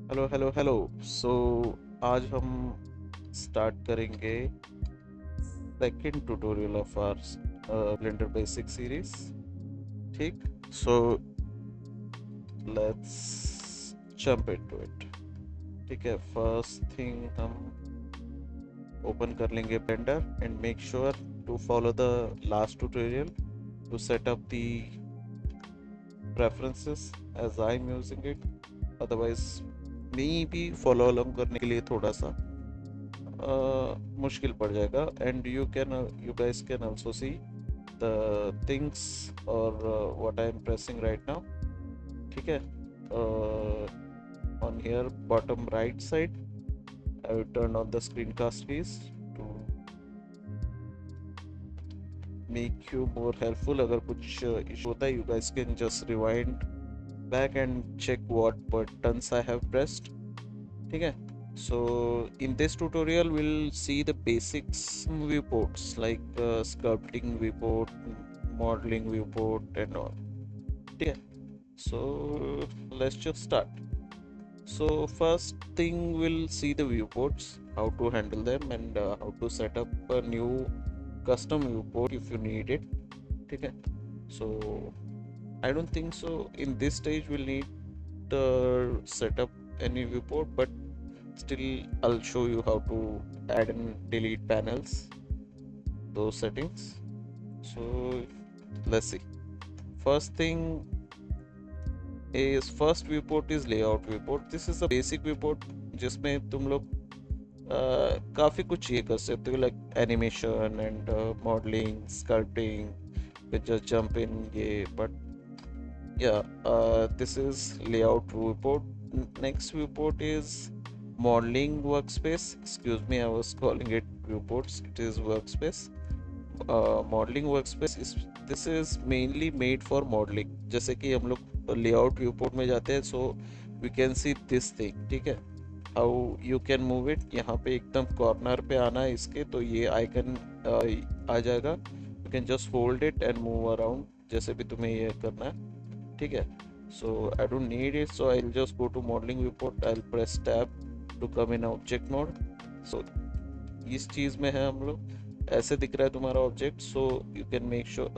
Hello hello hello. सो आज हम start करेंगे second tutorial of our Blender basic series. ठीक। So let's jump into it. ठीक है, फर्स्ट थिंग हम ओपन कर लेंगे Blender and make sure to follow the last tutorial to set up the preferences as I'm using it. Otherwise me भी follow along करने के लिए थोड़ा सा मुश्किल पड़ जाएगा and you guys can also see the things और what I am pressing right now. ठीक है, on here bottom right side I will turn on the screencast keys to make you more helpful. अगर कुछ issue होता है you guys can just rewind back and check what buttons I have pressed. ठीक है, so in this tutorial we'll see the basics viewports like sculpting viewport, modeling viewport and all. ठीक है, so let's just start. So first thing we'll see the viewports, how to handle them and how to set up a new custom viewport if you need it. ठीक है, so I don't think so in this stage we'll need to set up any viewport, but still I'll show you how to add and delete panels, those settings. So let's see. First thing is first viewport is layout viewport. This is a basic viewport जिसमें तुम लोग काफ़ी कुछ ये कर सकते हो like animation and modelling sculpting with just jump in ये but yeah, this is layout viewport. Next viewport is modeling workspace. Excuse me, I was calling it viewports, it is workspace. Modeling workspace is this is mainly made for modeling. जैसे कि हम लोग layout viewport में जाते हैं, so we can see this thing. ठीक है, how you can move it. यहाँ पे एकदम कॉर्नर पे आना है इसके, तो ये आइकन आ जाएगा. You can just hold it and move around जैसे भी तुम्हें ये करना है. ठीक है, so I don't need it, so I'll just go to modeling viewport. I'll press tab to come in object mode. So इस चीज़ में है हम लोग, ऐसे दिख रहा है तुम्हारा object, so you can make sure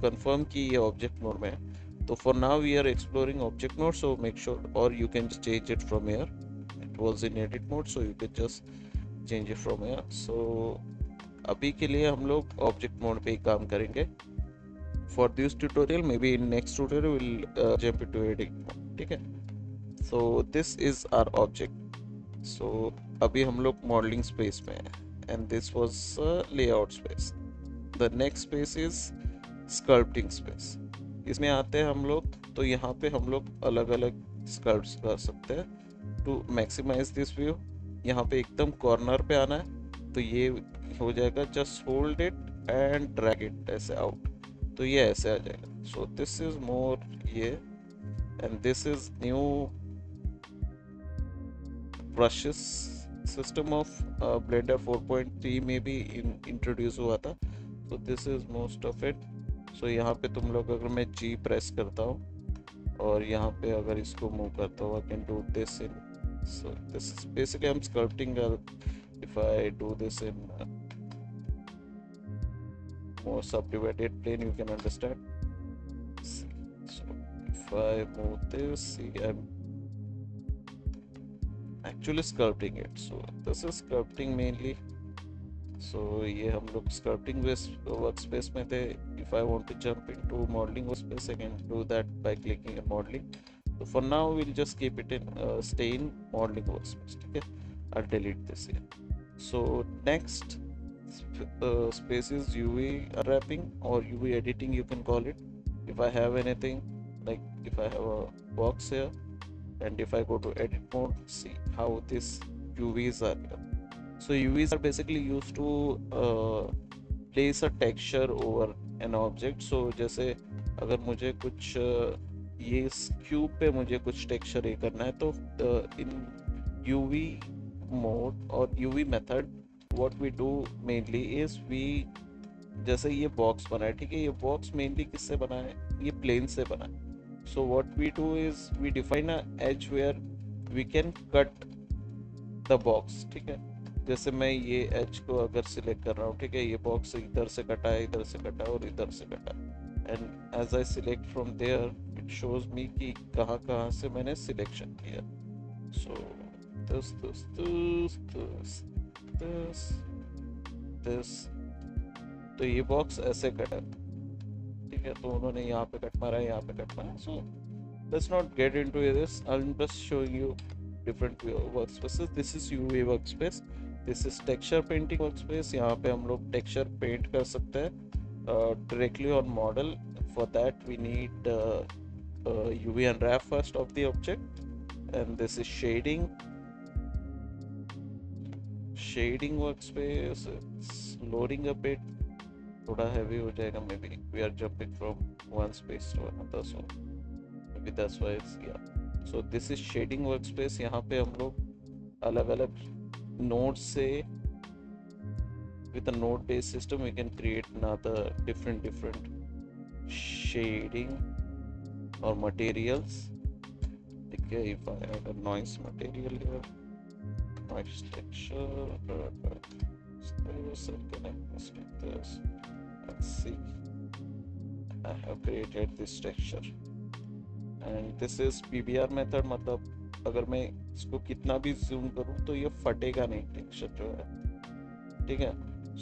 confirm कि ये ऑब्जेक्ट मोड में है. तो for now we are exploring object mode, so make sure और you can change it from here. It was in edit mode, so you can just change it from here. So अभी के लिए हम लोग object mode पे ही काम करेंगे. For this tutorial, maybe in next tutorial we'll jump into editing mode. ठीक है, so this is our object. So अभी हम लोग मॉडलिंग स्पेस में हैं and this was layout space. The next space is sculpting space. इसमें आते हैं हम लोग, तो यहाँ पे हम लोग अलग अलग sculpts कर सकते हैं. To maximize this view, यहाँ पे एकदम कॉर्नर पे आना है, तो ये हो जाएगा just hold it and drag it ऐसे out, तो ये ऐसे आ जाएगा. सो दिस इज मोर ये and this is new brushes system of Blender 4.3 में भी इंट्रोड्यूस हुआ था. तो this is most of it. So यहाँ पे तुम लोग अगर मैं जी प्रेस करता हूँ और यहाँ पे अगर इसको मूव करता हूँ, I can do this in. So this is basically I am sculpting. If I do this in more subdivided plane, you can understand. So if I move this, see, I'm actually sculpting it. So this is sculpting mainly. So ये हम लोग sculpting workspace में थे. If I want to jump into modeling workspace, I can do that by clicking on modeling. So for now we'll just keep it in stay in modeling workspace. ठीक है, I'll delete this here. So next space is UV unwrapping or UV editing, you can call it. If I have anything, like if I have a box here and if I go to edit mode, see how this UVs are here. So UVs are basically used to place a texture over an object. So जैसे अगर मुझे कुछ ये इस cube पे मुझे कुछ texture ये करना है, तो इन UV mode और UV method what we do mainly is we, जैसे ये बॉक्स बना है, ठीक है, ये बॉक्स मेनली किससे बना है, ये प्लेन से बना है. So what we do is we define a edge where we can cut the box, ठीक है। जैसे मैं ये एच को अगर सिलेक्ट कर रहा हूँ, ठीक है, ये बॉक्स इधर से कटा है, इधर से कटा है और इधर से कटा है, and as I select from there it shows me कि कहाँ कहाँ से मैंने सिलेक्शन किया। So this this this this this this, तो ये बॉक्स ऐसे कटा, ठीक है। तो उन्होंने यहाँ पे कट मारा है, यहाँ पे कट मारा। सो let's not get into this. I'm just showing you different workspaces. This is UV workspace. This is texture painting workspace. यहाँ पे हम लोग texture paint कर सकते हैं directly on model. For that we need UV unwrap first of the object, and this is shading workspace. It's loading a bit. थोड़ा heavy हो जाएगा, maybe we are jumping from one space to another, so maybe that's why it's, yeah. So this is shading workspace. यहाँ पे हम लोग अलग अलग nodes से, with a node based system we can create another different shading or materials. Okay, if I add a noise material here, noise texture, this, I can mistake this. Let's see, I have created this texture. And this is PBR method, मतलब अगर मैं इसको कितना भी zoom करूँ तो ये फटेगा नहीं टेक्सचर जो है, ठीक है।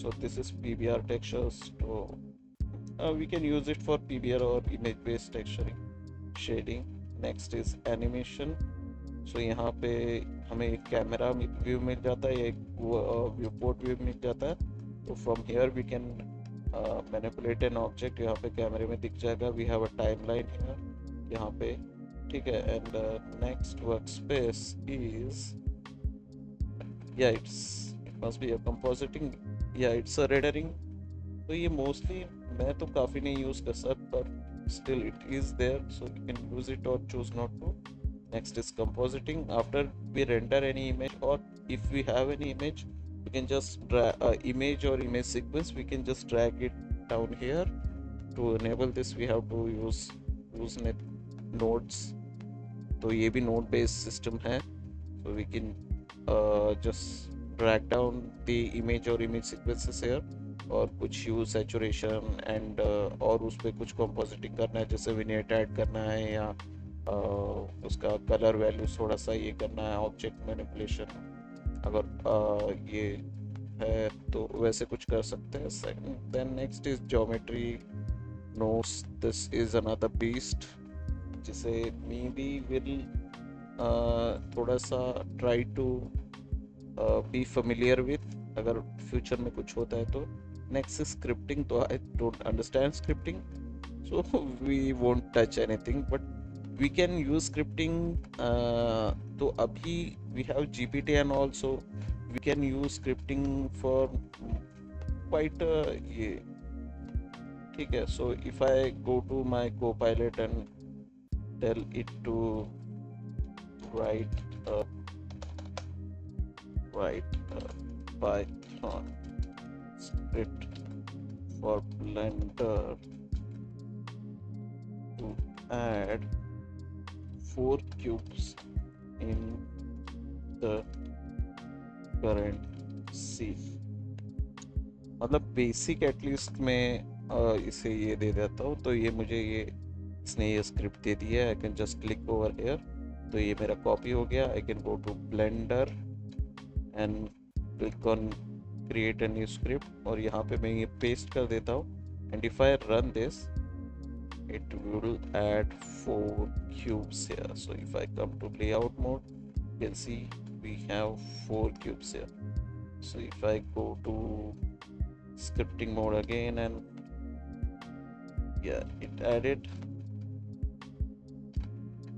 So this is PBR textures, तो we can use it for PBR और image based texturing shading. Next is animation. So यहाँ पे हमें एक कैमरा व्यू मिल जाता है, एक व्यू पोर्ट व्यू मिल जाता है। तो from here we can manipulate an object. यहाँ पे कैमरे में दिख जाएगा, we have a timeline here यहाँ पे, ठीक है। And next workspace is, या it must be a compositing, या इट्स अ रेंडरिंग। तो ये मोस्टली मैं तो काफ़ी नहीं यूज़ कर सकता, पर still it is there, so you can use it और choose not to. Next is compositing. After we render any image, or if we have any image, we can just drag image or image sequence, we can just drag it down here. To enable this we have to use nodes, तो ये भी node based system है। so we can just drag down the image or image sequences here, और कुछ use saturation and और उस पर कुछ compositing करना है, जैसे विनेट ऐड करना है, या उसका कलर वैल्यू थोड़ा सा ये करना है, ऑब्जेक्ट मैनिपुलेशन अगर ये है तो वैसे कुछ कर सकते हैं। Then next is geometry nodes. This is another beast जिसे मे बी विल थोड़ा सा try to be familiar with अगर फ्यूचर में कुछ होता है तो। Next is scripting. तो I don't understand scripting, so we won't touch anything, but we can use scripting। तो अभी we have GPT and also we can use scripting for quite ये, ठीक है। so if I go to my Copilot and tell it to write Python script for Blender to add 4 cubes in the current scene, मतलब basic at least मैं इसे ये दे देता हूँ, तो ये मुझे इसने ये स्क्रिप्ट दे दी है। I can just click over here, तो ये मेरा कॉपी हो गया। I can go to Blender and click on create a new script, और यहाँ पे मैं ये पेस्ट कर देता हूँ। And if I run this it will add 4 cubes here. So if I come to layout mode, you can see we have 4 cubes here. So if I go to scripting mode again, and yeah, it added.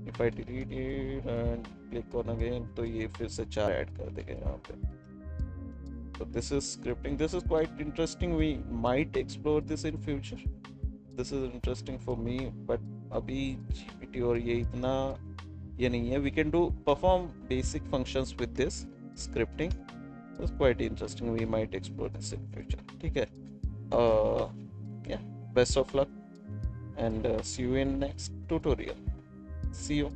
If I delete it and click on again, तो ये फिर से 4 add कर देगा यहाँ पे। So this is scripting. This is quite interesting. We might explore this in future. This is interesting for me, but अभी GPT और ये इतना ये नहीं है। We can do perform basic functions with this scripting. It's quite interesting. We might explore this in future. ठीक है। Yeah, best of luck and see you in next tutorial. See you.